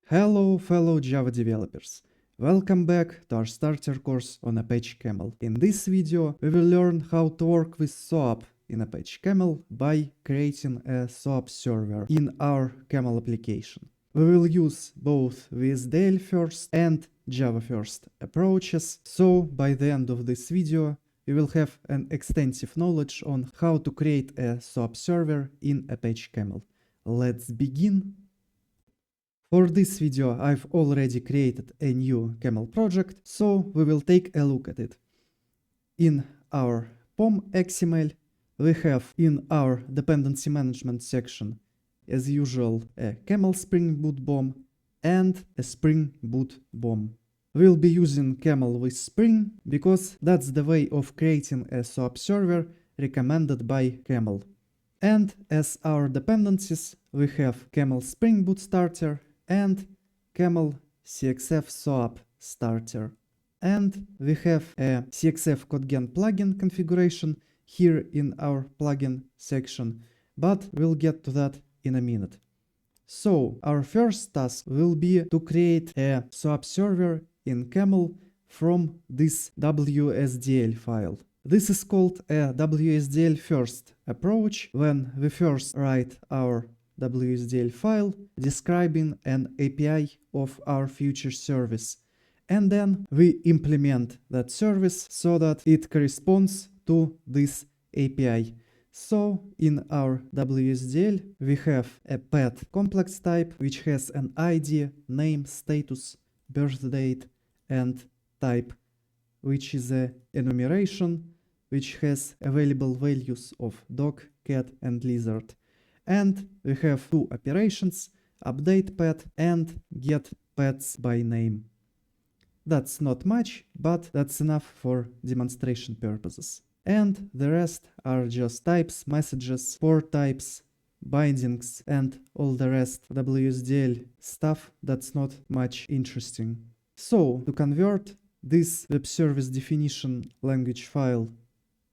Hello fellow Java developers, welcome back to our starter course on Apache Camel. In this video we will learn how to work with SOAP in Apache Camel by creating a SOAP server in our Camel application. We will use both WSDL-first and Java-first approaches, so by the end of this video you will have an extensive knowledge on how to create a SOAP server in Apache Camel. Let's begin. For this video I've already created a new Camel project, so we will take a look at it. In our POM XML we have in our dependency management section as usual a Camel Spring Boot BOM and a Spring Boot BOM. We'll be using Camel with Spring because that's the way of creating a SOAP server recommended by Camel. And as our dependencies we have Camel Spring Boot Starter and Camel CXF SOAP Starter. And we have a CXF CodeGen plugin configuration here in our plugin section, but we'll get to that in a minute. So our first task will be to create a SOAP server in Camel from this WSDL file. This is called a WSDL-first approach when we first write our WSDL file describing an API of our future service, and then we implement that service so that it corresponds to this API. So in our WSDL we have a pet complex type which has an ID, name, status, birth date, and type, which is a enumeration which has available values of dog, cat, and lizard. And we have two operations, update pet and get pets by name. That's not much, but that's enough for demonstration purposes. And the rest are just types, messages, port types, bindings, and all the rest WSDL stuff that's not much interesting. So to convert this web service definition language file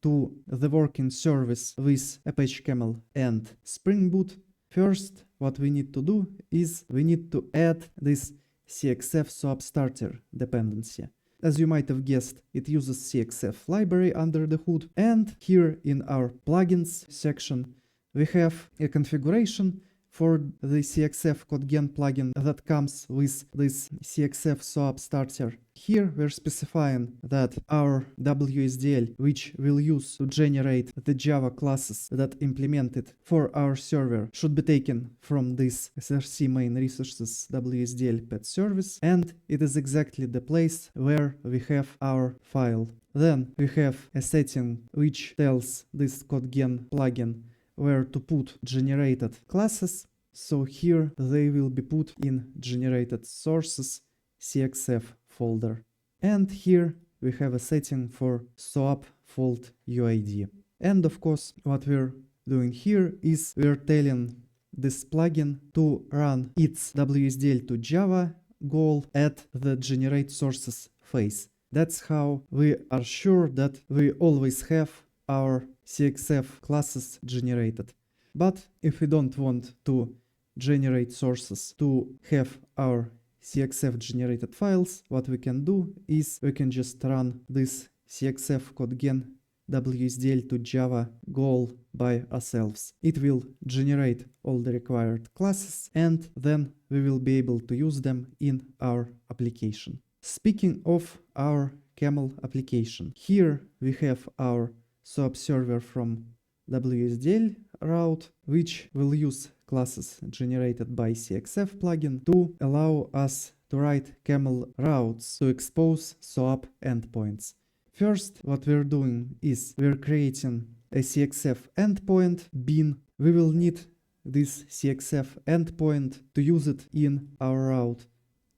to the working service with Apache Camel and Spring Boot, first what we need to do is we need to add this CXF SOAP Starter dependency. As you might have guessed, it uses CXF library under the hood, and here in our plugins section we have a configuration for the CXF CodeGen plugin that comes with this CXF SOAP Starter. Here we're specifying that our WSDL, which we'll use to generate the Java classes that implemented for our server, should be taken from this src main resources WSDL pet service, and it is exactly the place where we have our file. Then we have a setting which tells this CodeGen plugin where to put generated classes, so here they will be put in generated sources CXF folder. And here we have a setting for SOAP fault UID. And of course what we're doing here is we're telling this plugin to run its WSDL to Java goal at the generate sources phase. That's how we are sure that we always have our CXF classes generated. But if we don't want to generate sources to have our CXF generated files, what we can do is we can just run this CXF CodeGen WSDL to Java goal by ourselves. It will generate all the required classes and then we will be able to use them in our application. Speaking of our Camel application, here we have our SOAP server from WSDL route, which will use classes generated by CXF plugin to allow us to write Camel routes to expose SOAP endpoints. First, what we're doing is we're creating a CXF endpoint bin. We will need this CXF endpoint to use it in our route.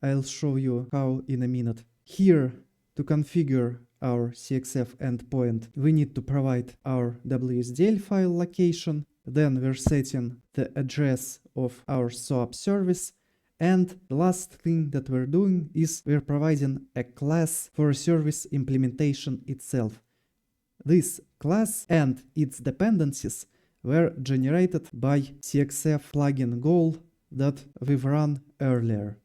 I'll show you how in a minute. Here, to configure our CXF endpoint, we need to provide our WSDL file location. Then we're setting the address of our SOAP service. And the last thing that we're doing is we're providing a class for a service implementation itself. This class and its dependencies were generated by CXF plugin goal that we've run earlier.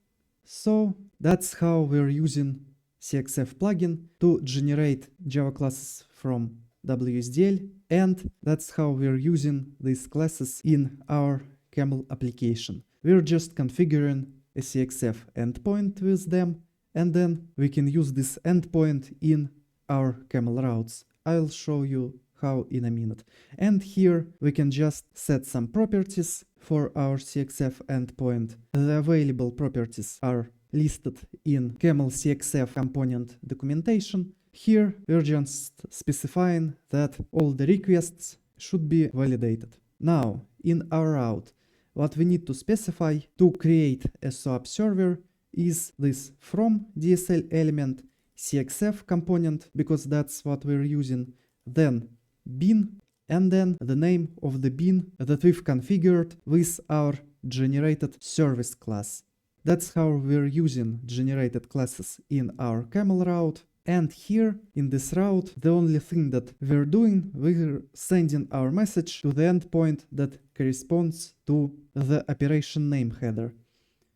So that's how we're using CXF plugin to generate Java classes from WSDL, and that's how we're using these classes in our Camel application. We're just configuring a CXF endpoint with them, and then we can use this endpoint in our Camel routes. I'll show you how in a minute. And here we can just set some properties for our CXF endpoint. The available properties are listed in Camel CXF component documentation. Here we're just specifying that all the requests should be validated. Now, in our route, what we need to specify to create a SOAP server is this from DSL element CXF component, because that's what we're using, then bin, and then the name of the bin that we've configured with our generated service class. That's how we're using generated classes in our Camel route. And here in this route, the only thing that we're doing, we're sending our message to the endpoint that corresponds to the operation name header.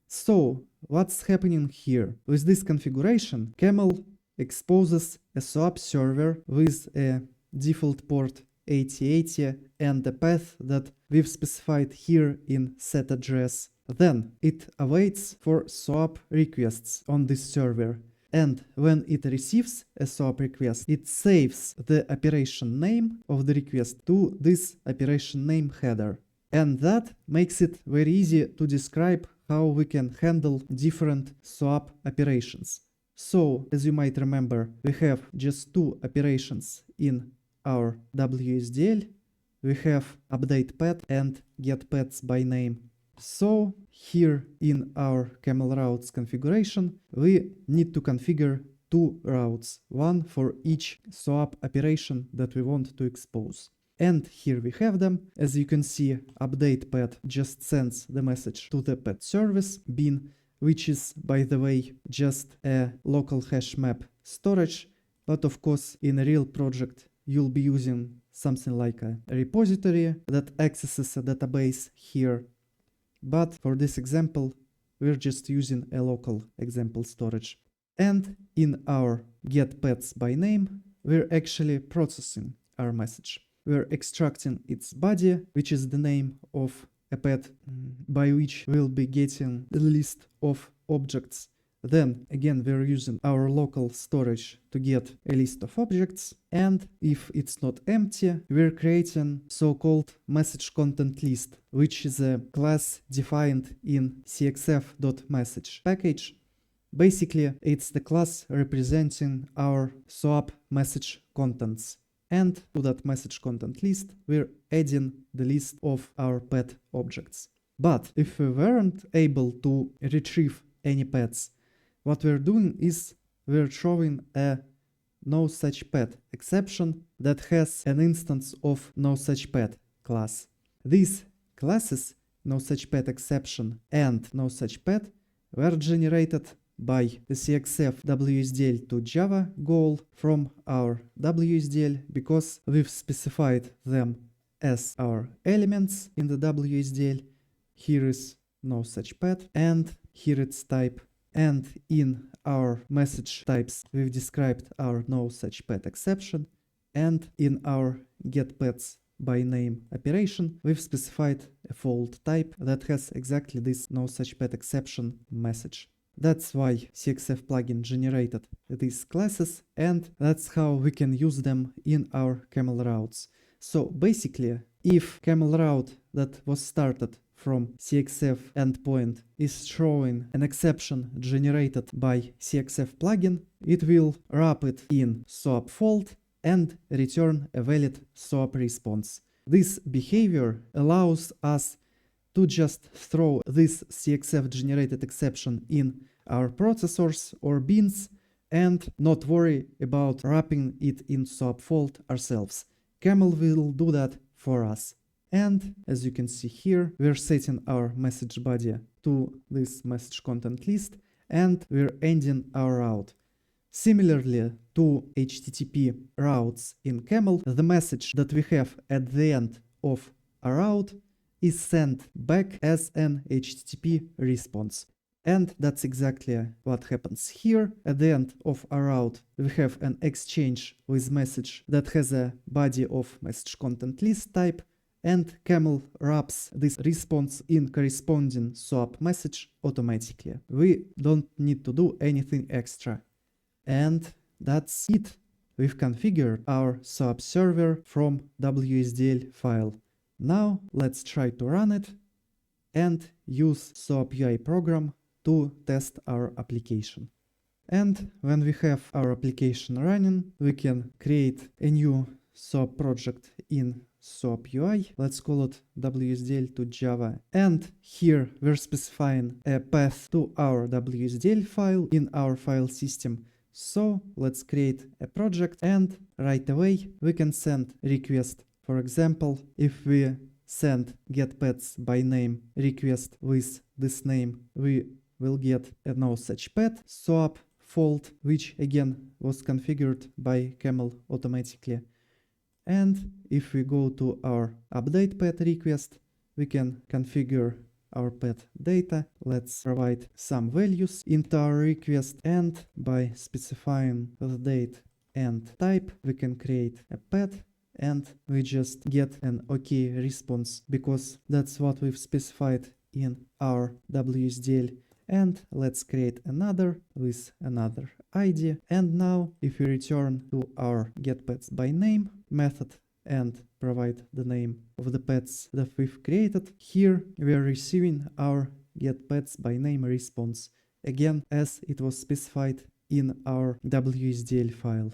So what's happening here? With this configuration, Camel exposes a SOAP server with a default port 8080 and a path that we've specified here in set address. Then it awaits for SOAP requests on this server. And when it receives a SOAP request, it saves the operation name of the request to this operation name header. And that makes it very easy to describe how we can handle different SOAP operations. So, as you might remember, we have just two operations in our WSDL. We have update pet and get pets by name. So here in our Camel routes configuration, we need to configure two routes, one for each SOAP operation that we want to expose. And here we have them. As you can see, update pet just sends the message to the pet service bin, which is, by the way, just a local hash map storage. But of course, in a real project, you'll be using something like a repository that accesses a database here. But for this example, we're just using a local example storage. And in our get pets by name, we're actually processing our message. We're extracting its body, which is the name of a pet, by which we'll be getting the list of objects. Then again, we're using our local storage to get a list of objects. And if it's not empty, we're creating so-called message content list, which is a class defined in cxf.message package. Basically, it's the class representing our SOAP message contents. And to that message content list, we're adding the list of our pet objects. But if we weren't able to retrieve any pets, what we're doing is we're throwing a no such pet exception that has an instance of no such pet class. These classes, no such pet exception and no such pet, were generated by the CXF WSDL to Java goal from our WSDL because we've specified them as our elements in the WSDL. Here is no such pet and here it's type. And in our message types, we've described our no such pet exception. And in our get pets by name operation, we've specified a fold type that has exactly this no such pet exception message. That's why CXF plugin generated these classes, and that's how we can use them in our Camel routes. So basically, if Camel route that was started from CXF endpoint is throwing an exception generated by CXF plugin, it will wrap it in SOAP fold and return a valid SOAP response. This behavior allows us to just throw this CXF generated exception in our processors or bins and not worry about wrapping it in SOAP fold ourselves. Camel will do that for us. And as you can see here, we're setting our message body to this message content list and we're ending our route. Similarly to HTTP routes in Camel, the message that we have at the end of a route is sent back as an HTTP response. And that's exactly what happens here. At the end of our route, we have an exchange with message that has a body of message content list type, and Camel wraps this response in corresponding SOAP message automatically. We don't need to do anything extra. And that's it. We've configured our SOAP server from WSDL file. Now let's try to run it and use SoapUI program to test our application. And when we have our application running, we can create a new SOAP project in SoapUI. Let's call it WSDL to Java. And here we're specifying a path to our WSDL file in our file system. So let's create a project, and right away we can send request. For example, if we send getPets by name request with this name, we will get a no such pet SOAP fault, which again was configured by Camel automatically. And if we go to our update pet request, we can configure our pet data. Let's provide some values into our request, and by specifying the date and type, we can create a pet, and we just get an OK response because that's what we've specified in our WSDL. And let's create another with another ID. And now if we return to our getPetsByName method and provide the name of the pets that we've created, here we are receiving our getPetsByName response, again as it was specified in our WSDL file.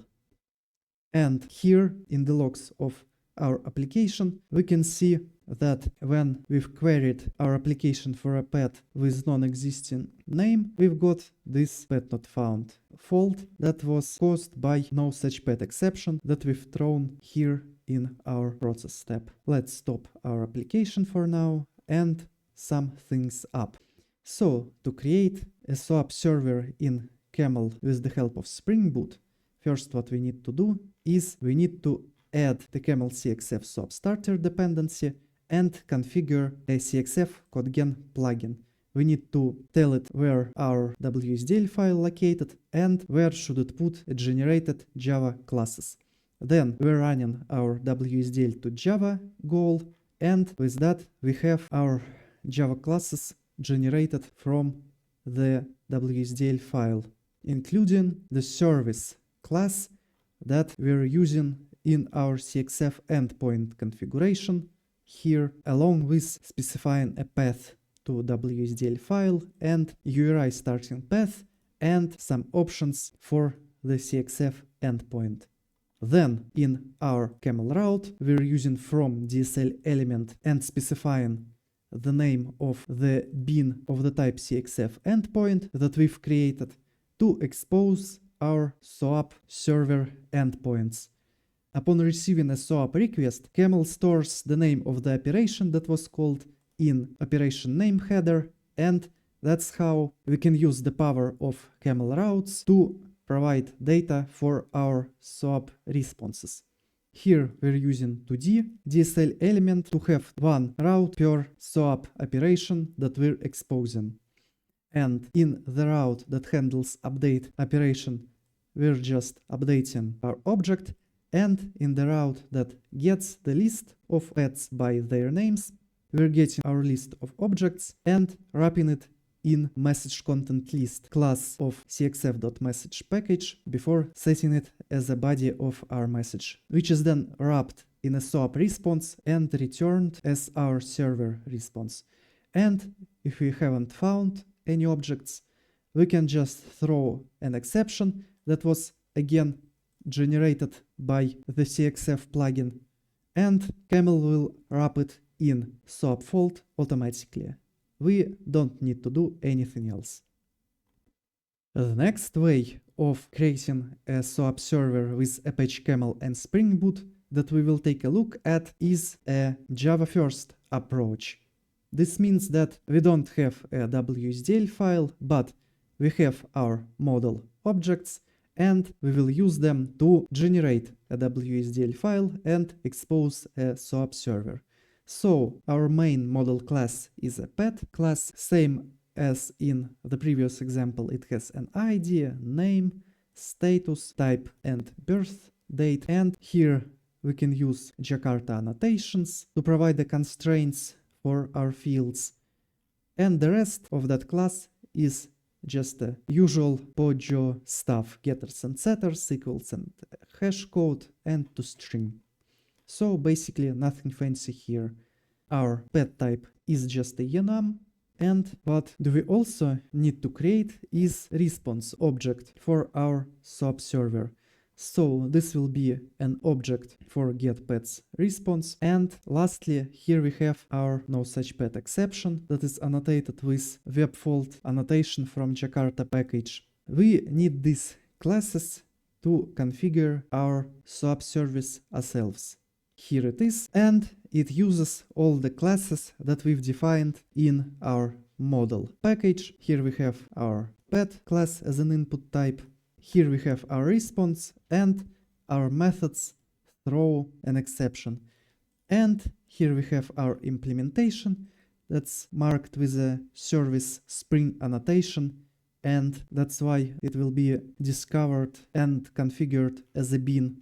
And here in the logs of our application, we can see that when we've queried our application for a pet with non-existing name, we've got this pet not found fault that was caused by no such pet exception that we've thrown here in our process step. Let's stop our application for now and sum things up. So to create a SOAP server in Camel with the help of Spring Boot, first what we need to do is we need to add the Camel CXF SOAP starter dependency and configure a CXF CodeGen plugin. We need to tell it where our WSDL file located and where should it put generated Java classes. Then we're running our WSDL to Java goal, and with that we have our Java classes generated from the WSDL file, including the service class that we're using in our CXF endpoint configuration here, along with specifying a path to WSDL file and URI starting path and some options for the CXF endpoint. Then in our Camel route, we're using from DSL element and specifying the name of the bin of the type CXF endpoint that we've created to expose our SOAP server endpoints. Upon receiving a SOAP request, Camel stores the name of the operation that was called in operation name header, and that's how we can use the power of Camel routes to provide data for our SOAP responses. Here we're using 2D DSL element to have one route per SOAP operation that we're exposing. And in the route that handles update operation, we're just updating our object, and in the route that gets the list of pets by their names, we're getting our list of objects and wrapping it in message content list class of cxf.message package before setting it as a body of our message, which is then wrapped in a SOAP response and returned as our server response. And if we haven't found any objects, we can just throw an exception that was again generated by the CXF plugin, and Camel will wrap it in SOAP fault automatically. We don't need to do anything else. The next way of creating a SOAP server with Apache Camel and Spring Boot that we will take a look at is a Java-first approach. This means that we don't have a WSDL file, but we have our model objects, and we will use them to generate a WSDL file and expose a SOAP server. So our main model class is a pet class, same as in the previous example, it has an ID, name, status, type, and birth date. And here we can use Jakarta annotations to provide the constraints for our fields. And the rest of that class is just the usual POJO stuff, getters and setters, equals and hash code, and toString. So basically nothing fancy here. Our pet type is just a enum, and what do we also need to create is response object for our SOAP server. So this will be an object for getPets response. And lastly, here we have our noSuchPet exception that is annotated with webfold annotation from Jakarta package. We need these classes to configure our SOAP service ourselves. Here it is, and it uses all the classes that we've defined in our model package. Here we have our pet class as an input type. Here we have our response and our methods throw an exception. And here we have our implementation that's marked with a service Spring annotation, and that's why it will be discovered and configured as a bean.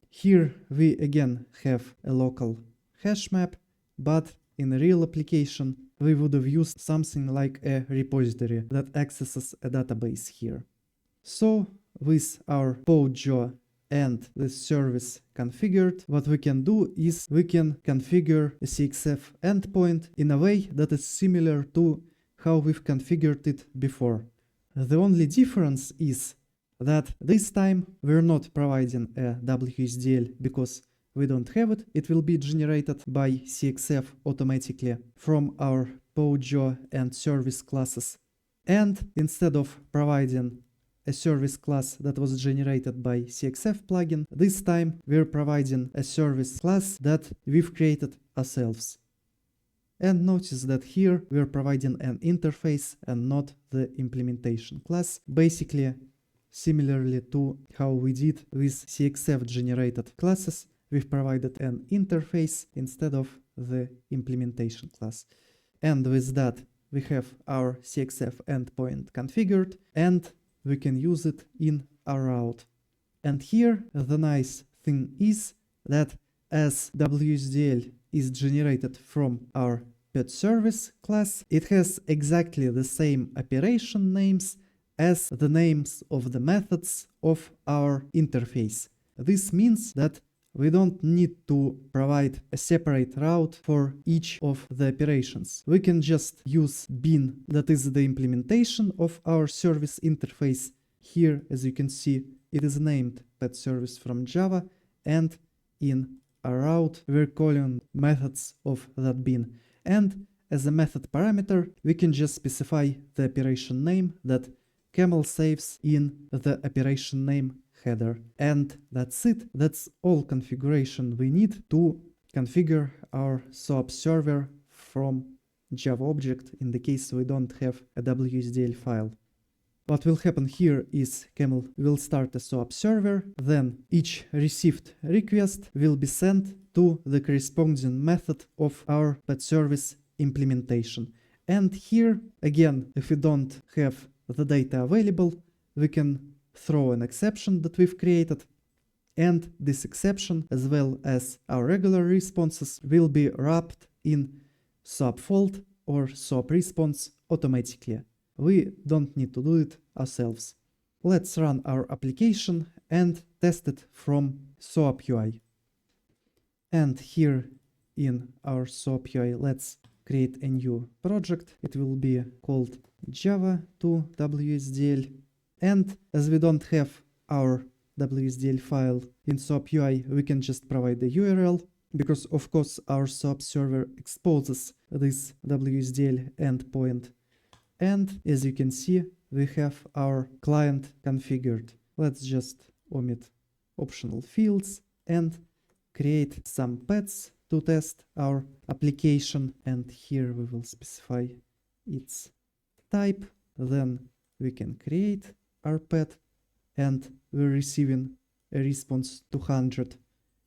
Here we again have a local hash map, but in a real application we would have used something like a repository that accesses a database here. So with our POJO and this service configured, what we can do is we can configure a CXF endpoint in a way that is similar to how we've configured it before. The only difference is that this time we're not providing a WSDL because we don't have it. It will be generated by CXF automatically from our POJO and service classes. And instead of providing a service class that was generated by CXF plugin, this time we're providing a service class that we've created ourselves. And notice that here we're providing an interface and not the implementation class, basically similarly to how we did with CXF generated classes. We've provided an interface instead of the implementation class. And with that we have our CXF endpoint configured, and we can use it in our route. And here the nice thing is that as WSDL is generated from our pet service class, it has exactly the same operation names as the names of the methods of our interface. This means that we don't need to provide a separate route for each of the operations. We can just use bean, that is the implementation of our service interface. Here, as you can see, it is named pet service from Java, and in our route we're calling methods of that bean. And as a method parameter, we can just specify the operation name that Camel saves in the operation name header. And that's it. That's all configuration we need to configure our SOAP server from Java object in the case we don't have a WSDL file. What will happen here is Camel will start a SOAP server, then each received request will be sent to the corresponding method of our pet service implementation. And here, again, if we don't have the data available, we can throw an exception that we've created, and this exception, as well as our regular responses, will be wrapped in SOAP fold or SOAP response automatically. We don't need to do it ourselves. Let's run our application and test it from SoapUI. And here in our SoapUI, let's create a new project. It will be called Java to WSDL. And as we don't have our WSDL file in SoapUI, we can just provide the URL, because of course our SOAP server exposes this WSDL endpoint. And as you can see, we have our client configured. Let's just omit optional fields and create some pets to test our application. And here we will specify its type. Then we can create our pet, and we're receiving a response 200.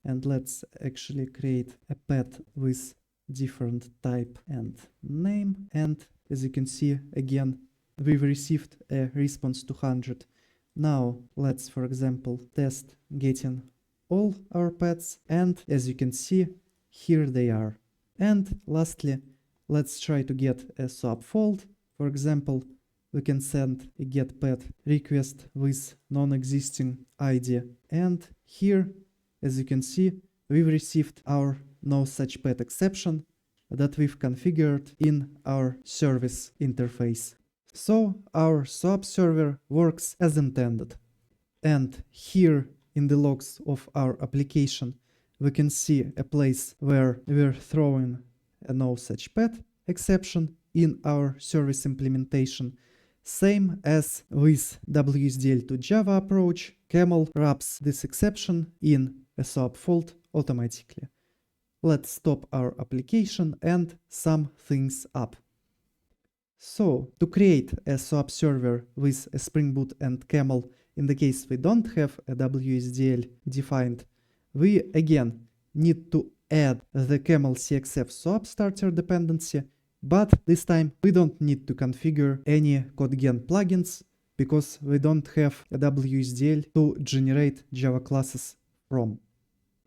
And let's actually create a pet with different type and name, and as you can see again, we've received a response 200. Now let's, for example, test getting all our pets, and as you can see, here they are. And lastly, let's try to get a swap fault. For example, we can send a get pet request with non-existing ID, and here, as you can see, we've received our no such pet exception that we've configured in our service interface. So our SOAP server works as intended. And here in the logs of our application, we can see a place where we're throwing a no such pet exception in our service implementation. Same as with WSDL to Java approach, Camel wraps this exception in a SOAP fault automatically. Let's stop our application and sum things up. So, to create a SOAP server with a Spring Boot and Camel, in the case we don't have a WSDL defined, we again need to add the Camel CXF SOAP starter dependency, but this time we don't need to configure any CodeGen plugins because we don't have a WSDL to generate Java classes from.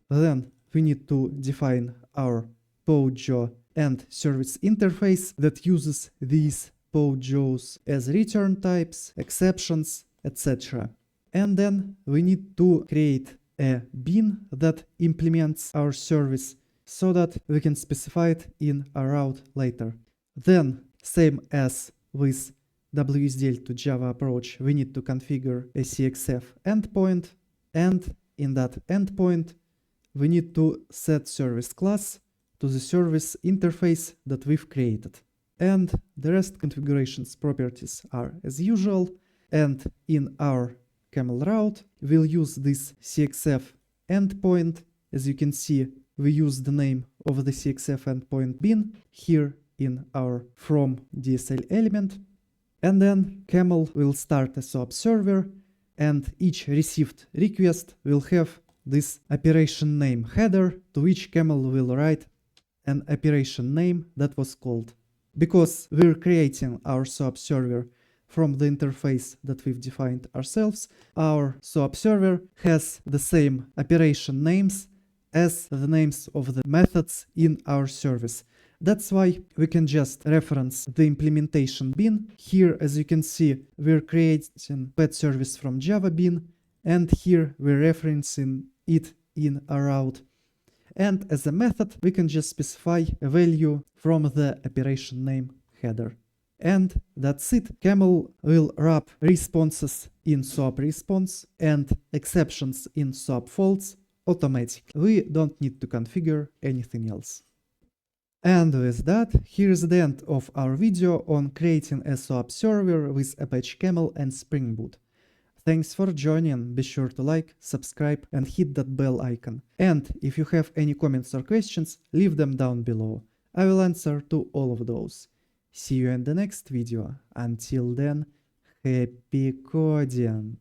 Then we need to define our POJO and service interface that uses these POJOs as return types, exceptions, etc. And then we need to create a bin that implements our service so that we can specify it in a route later. Then, same as with WSDL to Java approach, we need to configure a CXF endpoint, and in that endpoint we need to set service class to the service interface that we've created. And the rest configurations properties are as usual, and in our Camel route we'll use this CXF endpoint. As you can see, we use the name of the CXF endpoint bin here in our from DSL element, and then Camel will start a SOAP server, and each received request will have this operation name header to which Camel will write an operation name that was called. Because we're creating our SOAP server from the interface that we've defined ourselves, our SOAP server has the same operation names as the names of the methods in our service. That's why we can just reference the implementation bin. Here, as you can see, we're creating pet service from Java bin, and here we're referencing it in a route. And as a method, we can just specify a value from the operation name header. And that's it. Camel will wrap responses in SOAP response and exceptions in SOAP faults automatically. We don't need to configure anything else. And with that, here's the end of our video on creating a SOAP server with Apache Camel and Spring Boot. Thanks for joining, be sure to like, subscribe and hit that bell icon. And if you have any comments or questions, leave them down below. I will answer to all of those. See you in the next video. Until then, happy coding!